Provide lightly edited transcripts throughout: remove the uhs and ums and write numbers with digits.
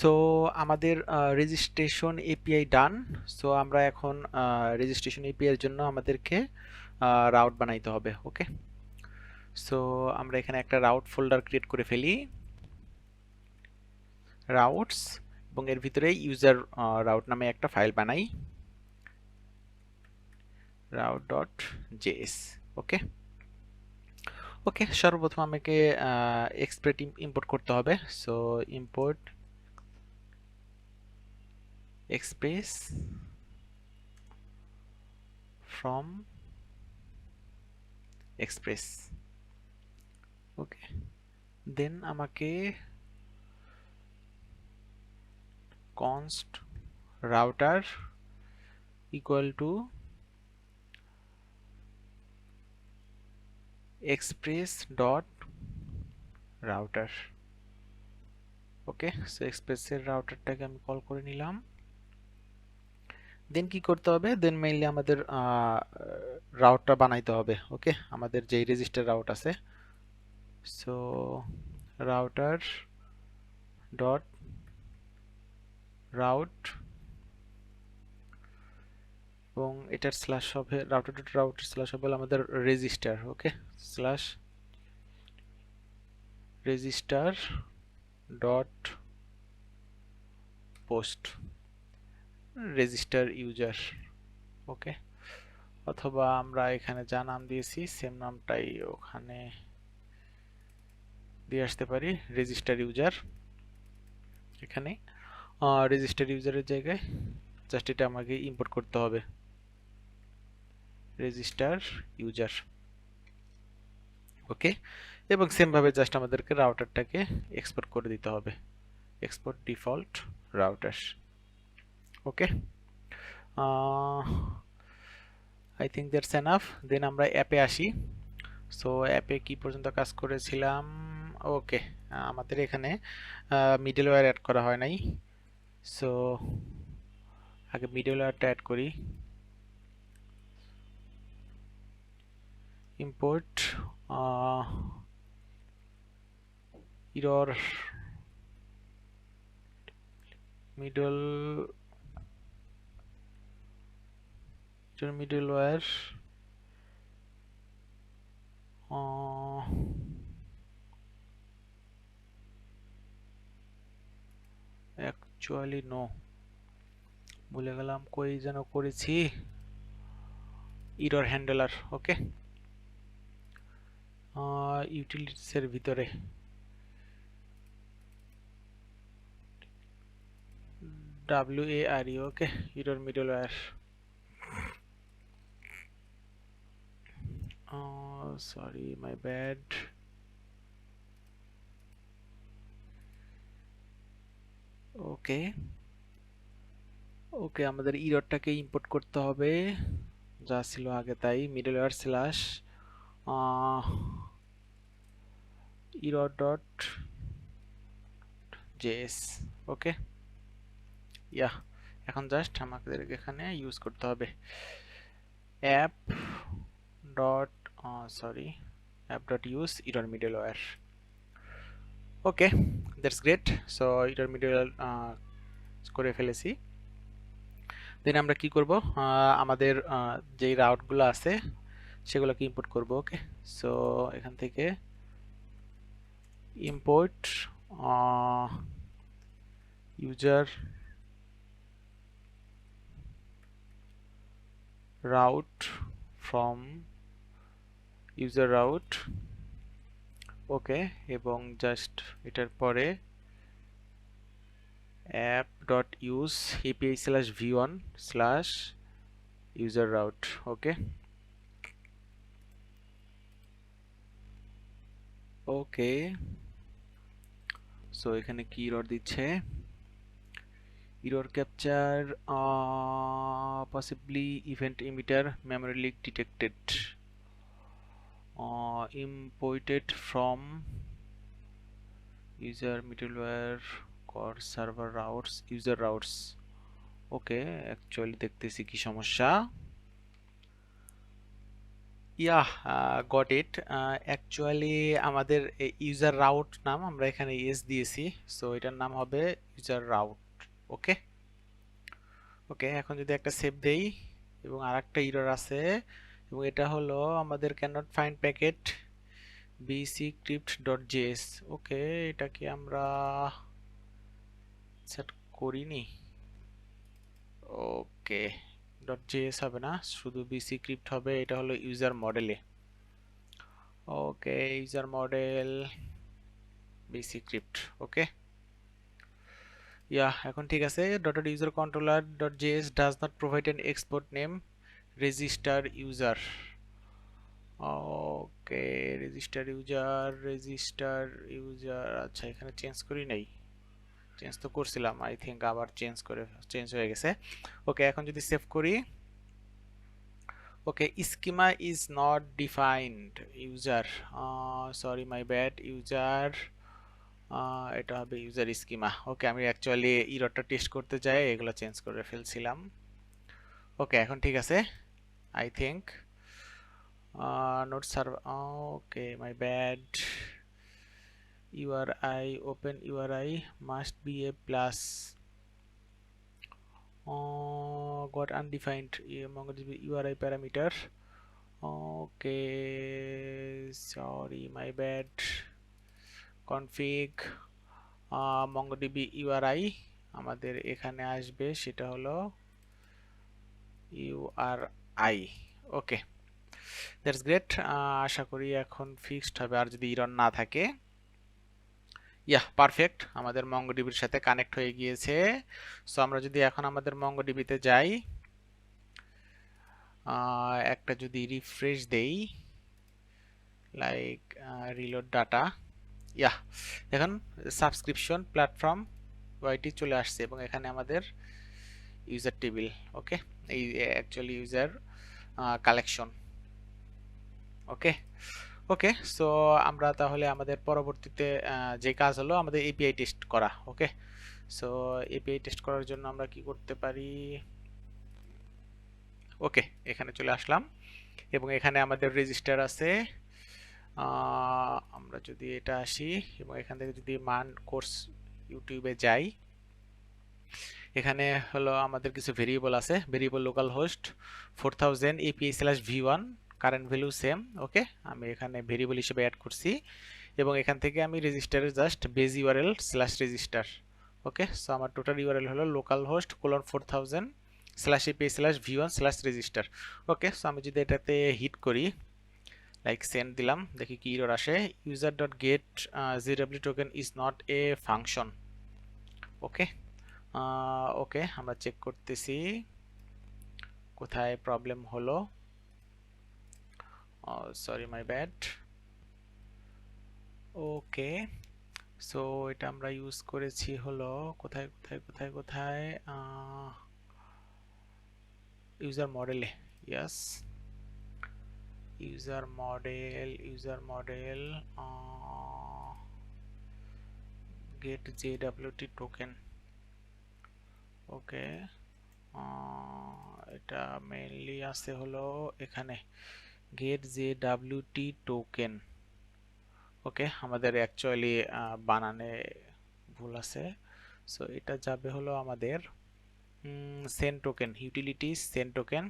So আমাদের registration API ডান। So আমরা এখন রেজিস্ট্রেশন এপিআই এর জন্য আমাদেরকে রাউট বানাইতে হবে। ওকে, সো আমরা এখানে একটা রাউট ফোল্ডার ক্রিয়েট করে ফেলি, রাউটস, এবং এর ভিতরে ইউজার রাউট নামে একটা ফাইল বানাই, route.js। ওকে ওকে, সর্বপ্রথম আমাকে এক্সপ্রেট ইম্পোর্ট করতে হবে। So import express from express. Okay, then আমাকে const router equal to express dot router। Okay, so এক্সপ্রেসের রাউটারটাকে আমি কল করে নিলাম। দেন কি করতে হবে, দেন মেইনলি আমাদের রাউটটা বানাইতে হবে। ওকে, আমাদের যেই রেজিস্টার রাউট আছে, সো রাউটার ডট রাউট, এবং এটার স্ল্যাশ হবে রাউটার ডট রাউট স্ল্যাশ হবে আমাদের register. Okay, slash register dot post register user. Okay, অথবা আমরা এখানে যা নাম দিয়েছি সেম নামটাই ওখানে দিয়ে আসতে পারি, রেজিস্টার ইউজার। এখানে রেজিস্টার ইউজারের জায়গায় জাস্ট এটা আমাকে ইম্পোর্ট করতে হবে, রেজিস্টার ইউজার। ওকে, এবং সেম ভাবে জাস্ট আমাদেরকে রাউটারটাকে এক্সপোর্ট করে দিতে হবে, export default router. Okay, I think that's enough. Then আমরা অ্যাপে আসি। সো অ্যাপে কি পর্যন্ত কাজ করেছিলাম? ওকে, আমাদের এখানে মিডলওয়্যার অ্যাড করা হয় নাই। সো আগে মিডলওয়্যারটা অ্যাড করি, import error middleware actually no, ভুলে গেলাম কই যেন করেছি, error হ্যান্ডলার। ওকে, ইউটিলিটিস এর ভিতরে WARE। Okay, error middleware। Sorry, my bad. Okay okay, আমাদের ইররটাকে ইম্পোর্ট করতে হবে যা ছিল আগে তাই, middleware slash error dot js। Okay, yeah, এখন জাস্ট আমাদের এখানে ইউজ করতে হবে app dot sorry app dot use error middleware। Okay, that's great. So error middleware করে ফেলেছি। দেন আমরা কি করব, আমাদের যেই রাউটগুলো আছে সেগুলোকে ইম্পোর্ট করব। ওকে, সো এখান থেকে import user route from user route. Okay, এবং জাস্ট এটার পরে app dot use API slash v1 slash user route. Okay okay, so এখানে কি এরর দিচ্ছে, error capture possibly event emitter memory leak detected, imported from user middleware core server routes user routes। Okay, actually দেখতেছি কি সমস্যা। Got it. Actually আমাদের user route নাম আমরা এখানে এস দিয়েছি, সো এটার নাম হবে ইউজার রাউট। ওকে ওকে, এখন যদি একটা সেভ দেই এবং আরেকটা এরর আছে, এবং এটা হলো আমাদের ক্যানট ফাইন্ড প্যাকেট bccrypt.js। ওকে, এটাকে আমরা সেট করিনি। ওকে, .js হবে না, শুধু bccrypt হবে। এটা হলো ইউজার মডেলে। ওকে, ইউজার মডেল bccrypt। ওকে, এখন ঠিক আছে। .user controller .js does not provide an export name register user। Okay, register user, আচ্ছা এখানে চেঞ্জ করি নাই, চেঞ্জ তো করছিলাম আই থিঙ্ক, আবার চেঞ্জ হয়ে গেছে। ওকে, এখন যদি সেভ করি, okay, schema is not defined user, sorry my bad, user, এটা হবে ইউজার স্কিমা। ওকে, আমি অ্যাকচুয়ালি ইররটা টেস্ট করতে যাই এগুলো চেঞ্জ করে ফেলছিলাম। ওকে, এখন ঠিক আছে I think. Note serve, okay my bad, URI, open URI must be a plus, got undefined MongoDB URI parameter। okay, sorry my bad, config MongoDB URI আমাদের এখানে আসবে, সেটা হলো URI। Okay, that's great. আশা করি এখন ফিক্সড হবে, আর যদি এরর না থাকে। পারফেক্ট, আমাদের মঙ্গোডিবির সাথে কানেক্ট হয়ে গিয়েছে। সো আমরা যদি এখন আমাদের মঙ্গোডিবিতে যাই, একটা যদি রিফ্রেশ দেই, লাইক রিলোড ডাটা, দেখুন সাবস্ক্রিপশন প্ল্যাটফর্ম ওয়াইটি চলে আসছে, এবং এখানে আমাদের ইউজার টেবিল। ওকে, এই অ্যাকচুয়ালি ইউজার কালেকশন। ওকে ওকে, সো আমরা তাহলে আমাদের পরবর্তীতে যে কাজ হলো আমাদের এপিআই টেস্ট করা। ওকে, সো এপিআই টেস্ট করার জন্য আমরা কি করতে পারি? ওকে, এখানে চলে আসলাম, এবং এখানে আমাদের রেজিস্টার আছে। আমরা যদি এটা আসি এবং এখান থেকে যদি মান কোর্স ইউটিউবে যাই, এখানে হলো আমাদের কিছু ভেরিয়েবল আছে। Variable local host 4000 API/v1, current value same. Okay, আমি এখানে ভেরিয়েবল হিসেবে অ্যাড করছি, এবং এখান থেকে আমি রেজিস্টারের just base URL slash register. Okay, so আমার টোটাল ইউআরএল হলো local host colon 4000 /API/v1 /register। Okay, so আমি যদি এটাতে হিট করি, লাইক সেন্ড দিলাম, দেখি কি এরর আসে। User dot get JW token is not a function. Okay okay, আমরা চেক করতেছি কোথায় প্রবলেম হলো। Sorry my bad. Okay, so এটা আমরা ইউজ করেছি হলো কোথায় কোথায় কোথায় কোথায়, ইউজার মডেলে। Yes, user model get JWT token। ওকে, এটা মেইনলি আছে হলো এখানে get JWT token। ওকে, আমাদের অ্যাকচুয়ালি বানানে ভুল আছে, সো এটা যাবে হলো আমাদের send token, utilities send token.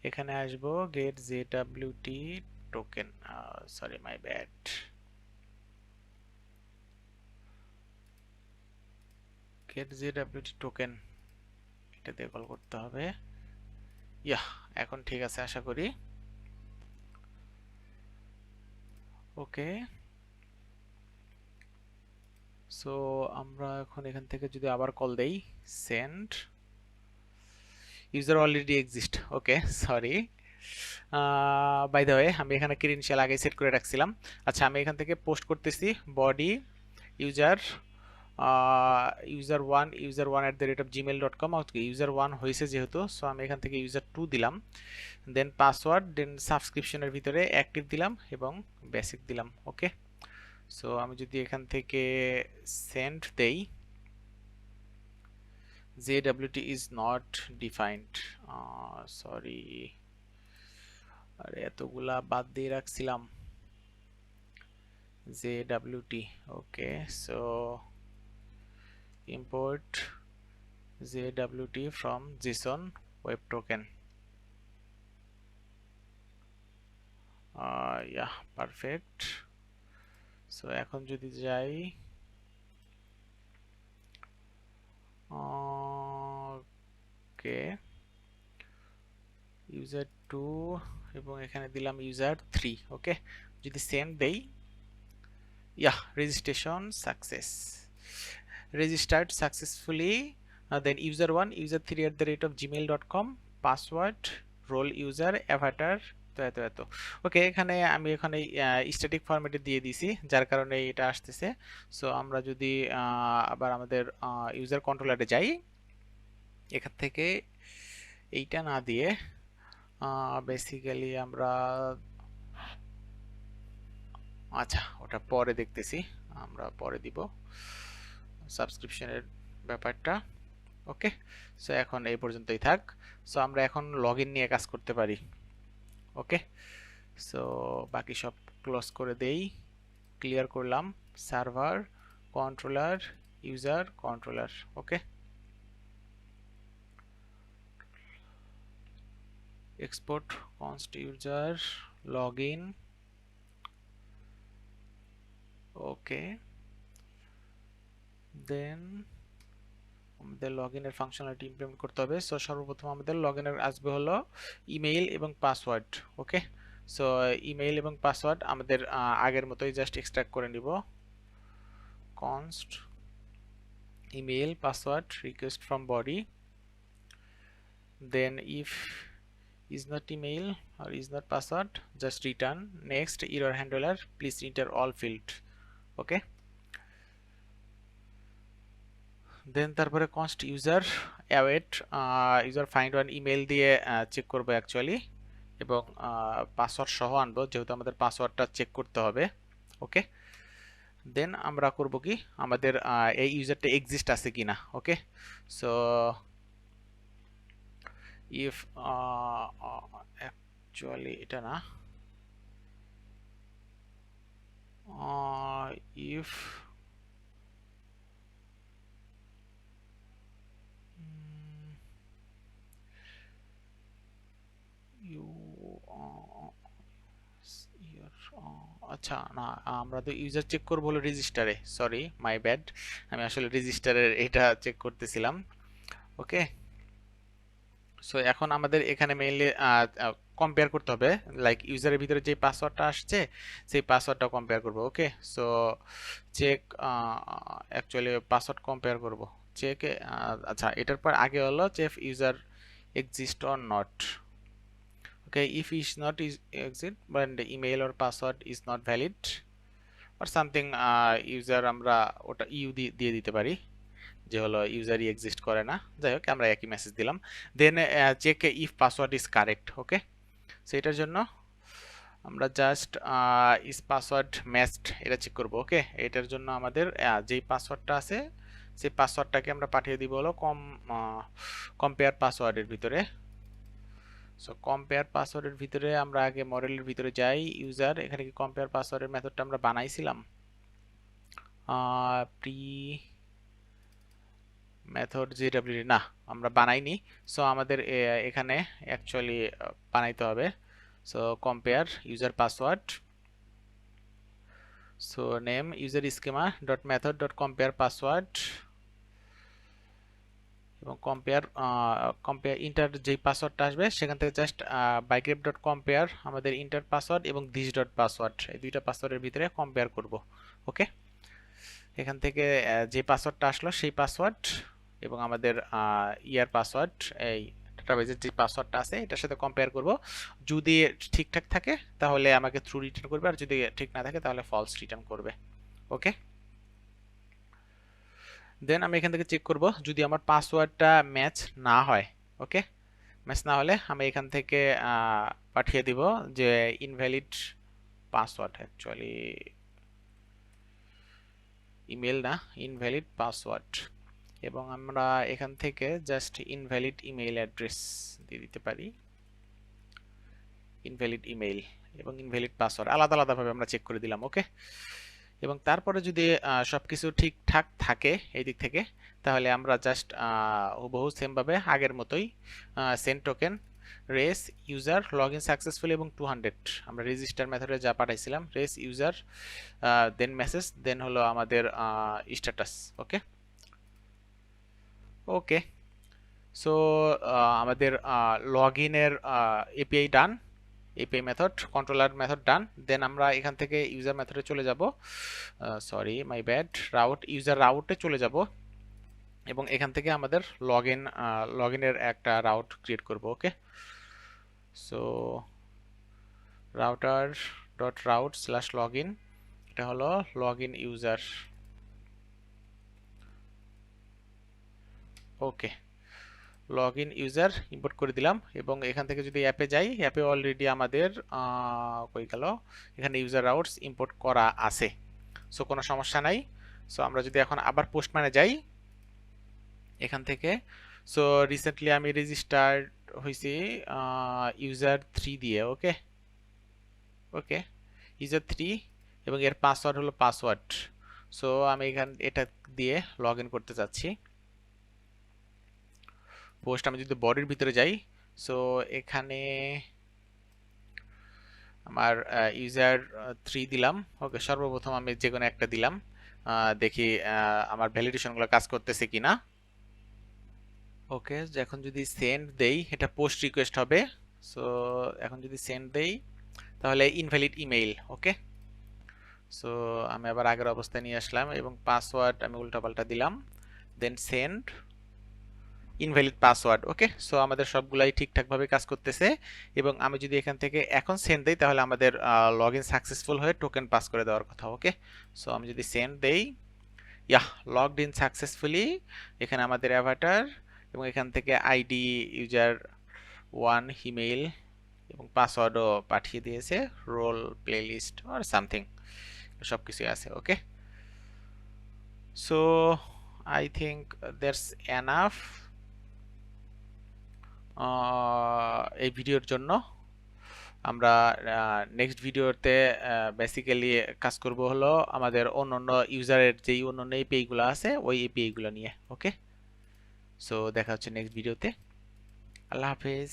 এখানে আসবো get JWT token, sorry my bad, get JWT token, এটা দিয়ে কল করতে হবে। এখন ঠিক আছে আশা করি। ওকে, সো আমরা এখন এখান থেকে যদি আবার কল দেই, send user already exist. Okay, sorry, by the way আমি এখানে ক্রেডেনশিয়াল আগে সেট করে রাখছিলাম। আচ্ছা, আমি এখান থেকে পোস্ট করতেছি বডি ইউজার user1@gmail.com। user1 হয়েছে যেহেতু, সো আমি এখান থেকে user2 দিলাম, দেন পাসওয়ার্ড, দেন সাবস্ক্রিপশনের ভিতরে অ্যাক্টিভ দিলাম এবং বেসিক দিলাম। ওকে, সো আমি যদি এখান থেকে সেন্ড দেই, JWT is not defined, sorry, আর এতগুলা বাদ দিয়ে রাখছিলাম JWT okay so import JWT from JSON web token yeah perfect so এখন যদি যাই ওকে user 2 এবং এখানে দিলাম user 3 ওকে যদি সেম দেই yeah registration success registered successfully then user 1 user3@gmail.com password role user avatar তো এত এত ওকে এখানে আমি এখানে স্ট্যাটিক ফরম্যাটে দিয়ে দিছি যার কারণে এটা আসতেছে সো আমরা যদি আবার আমাদের ইউজার কন্ট্রোলারে যাই এখান থেকে এইটা না দিয়ে বেসিক্যালি আমরা আচ্ছা ওটা পরে দেখতেছি আমরা পরে দিব সাবস্ক্রিপশনের ব্যাপারটা ওকে সো এখন এই পর্যন্তই থাক সো আমরা এখন লগইন নিয়ে কাজ করতে পারি ওকে সো বাকি সব ক্লোজ করে দেই ক্লিয়ার করলাম সার্ভার কন্ট্রোলার ইউজার কন্ট্রোলার ওকে export const user login okay then আমাদের লগইনের ফাংশনালিটি ইমপ্লিমেন্ট করতে হবে সো সর্বপ্রথম আমাদের লগইনের আসবে হলো ইমেইল এবং পাসওয়ার্ড ওকে সো ইমেইল এবং পাসওয়ার্ড আমাদের আগের মতোই জাস্ট এক্সট্রাক্ট করে নিব const email password request from body then if is not email or is not password just return next error handler please enter all field okay দেন তারপরে const user await user find one email দিয়ে check করব actually এবং password সহ আনবো যেহেতু আমাদের পাসওয়ার্ডটা check করতে হবে ওকে দেন আমরা করব কি আমাদের এই ইউজারটা এক্সিস্ট আছে কিনা ওকে সো if actually এটা না if you আচ্ছা না আমরা তো ইউজার চেক করব হলো রেজিস্টারে সরি মাই ব্যাড আমি আসলে রেজিস্টারের এটা চেক করতেছিলাম ওকে সো এখন আমাদের এখানে মেইনলি কম্পেয়ার করতে হবে লাইক ইউজারের ভিতরে যে পাসওয়ার্ডটা আসছে সেই পাসওয়ার্ডটা কম্পেয়ার করব okay so check actually password compare করব চেক আচ্ছা এটার পর আগে হলো check user exist or not okay if is not is exit but the email or password is not valid or something user আমরা ওটা ইউ দিয়ে দিতে পারি যে হলো ইউজারই এক্সিস্ট করে না যাই হোক আমরা একই মেসেজ দিলাম then check if password is correct okay so এটার জন্য আমরা জাস্ট ইজ পাসওয়ার্ড ম্যাচড এটা চেক করব ওকে এটার জন্য আমাদের যেই পাসওয়ার্ডটা আছে সেই পাসওয়ার্ডটাকে আমরা পাঠিয়ে দিব হলো কম্পেয়ার পাসওয়ার্ডের ভিতরে সো কম্পেয়ার পাসওয়ার্ডের ভিতরে আমরা আগে মডেলের ভিতরে যাই ইউজার এখানে কি কম্পেয়ার পাসওয়ার্ডের মেথডটা আমরা বানাইছিলাম প্রি মেথড জেডব্লিউ না আমরা বানাইনি সো আমাদের এখানে অ্যাকচুয়ালি বানাইতে হবে so compare user password so name user schema dot method dot compare password এবং কম্পেয়ার ইন্টার যেই পাসওয়ার্ডটা আসবে সেখান থেকে জাস্ট বাইগ্রেপ ডট কম্পেয়ার আমাদের ইন্টার পাসওয়ার্ড এবং দিস ডট পাসওয়ার্ড এই দুইটা পাসওয়ার্ডের ভিতরে কম্পেয়ার করব ওকে এখান থেকে যে পাসওয়ার্ডটা আসলো সেই পাসওয়ার্ড এবং আমাদের ইয়ার পাসওয়ার্ড এই ডাটাবেজের যে পাসওয়ার্ডটা আছে এটার সাথে কম্পেয়ার করব যদি ঠিকঠাক থাকে তাহলে আমাকে ট্রু রিটার্ন করবে আর যদি ঠিক না থাকে তাহলে ফলস রিটার্ন করবে ওকে দেন আমি এখান থেকে চেক করব যদি আমার পাসওয়ার্ডটা ম্যাচ না হয় ওকে ম্যাচ না হলে আমি এখান থেকে পাঠিয়ে দিব যে ইনভ্যালিড পাসওয়ার্ড অ্যাকচুয়ালি ইমেল না ইনভ্যালিড পাসওয়ার্ড এবং আমরা এখান থেকে জাস্ট ইনভ্যালিড ইমেল অ্যাড্রেস দিয়ে দিতে পারি ইনভ্যালিড ইমেইল এবং ইনভ্যালিড পাসওয়ার্ড আলাদা আলাদাভাবে আমরা চেক করে দিলাম। ওকে, এবং তারপরে যদি সবকিছু ঠিকঠাক থাকে এই দিক থেকে, তাহলে আমরা জাস্ট হুবহু সেম ভাবে আগের মতোই send token race user log in successfully এবং 200 আমরা রেজিস্টার মেথডে যা পাঠাইছিলাম, রেস ইউজার দেন মেসেজ দেন হলো আমাদের স্ট্যাটাস। ওকে ওকে, সো আমাদের লগ ইনের এপিআই ডান, এপিআই মেথড কন্ট্রোলার মেথড ডান। দেন আমরা এখান থেকে ইউজার মেথডে চলে যাব, সরি মাই ব্যাড, ইউজার রাউটে চলে যাব এবং এখান থেকে আমাদের লগ ইনের একটা রাউট ক্রিয়েট করব। Okay, so router dot route slash log in, এটা হলো log in user. Okay, log in user import করে দিলাম এবং এখান থেকে যদি অ্যাপে যাই, অ্যাপে অলরেডি আমাদের কই গেল, এখানে ইউজার রাউটস ইম্পোর্ট করা আছে, সো কোনো সমস্যা নাই। সো আমরা যদি এখন আবার পোস্টম্যানে যাই এখান থেকে, সো রিসেন্টলি আমি রেজিস্টার্ড হয়েছি ইউজার 3 দিয়ে। ওকে ওকে, ইউজার 3 এবং এর পাসওয়ার্ড হলো পাসওয়ার্ড। সো আমি এটা দিয়ে লগ ইন করতে চাচ্ছি। পোস্ট আমি যদি বডির ভিতরে যাই, সো এখানে আমার ইউজার 3 দিলাম। ওকে, সর্বপ্রথম আমি যে কোনো একটা দিলাম, দেখি আমার ভ্যালিডেশনগুলো কাজ করতেছে কিনা। ওকে, এখন যদি সেন্ড দেই, এটা পোস্ট রিকোয়েস্ট হবে। সো এখন যদি সেন্ড দেই তাহলে ইনভ্যালিড ইমেইল। ওকে, সো আমি আবার আগের অবস্থায় নিয়ে আসলাম এবং পাসওয়ার্ড আমি উল্টাপাল্টা দিলাম, দেন সেন্ড ইনভ্যালিড পাসওয়ার্ড। ওকে, সো আমাদের সবগুলাই ঠিকঠাকভাবে কাজ করতেছে এবং আমি যদি এখান থেকে এখন সেন্ড দেই তাহলে আমাদের লগ ইন সাকসেসফুল হয়ে টোকেন পাস করে দেওয়ার কথা। ওকে, সো আমি যদি সেন্ড দেই, ইয়াহ, লগড ইন সাকসেসফুলি, এখানে আমাদের অ্যাভাটার এবং এখান থেকে আইডি ইউজার 1 ইমেইল এবং পাসওয়ার্ডও পাঠিয়ে দিয়েছে, রোল প্লেলিস্ট অর সামথিং, সব কিছুই আছে। Okay, so I think that's enough এই ভিডিওর জন্য। আমরা নেক্সট ভিডিওতে বেসিক্যালি কাজ করব হলো আমাদের অন্যান্য ইউজারের যেই অন্যান্য এপিআই গুলো আছে ওই এপিআই গুলো নিয়ে। ওকে, সো দেখা হচ্ছে নেক্সট ভিডিওতে। আল্লাহ হাফেজ।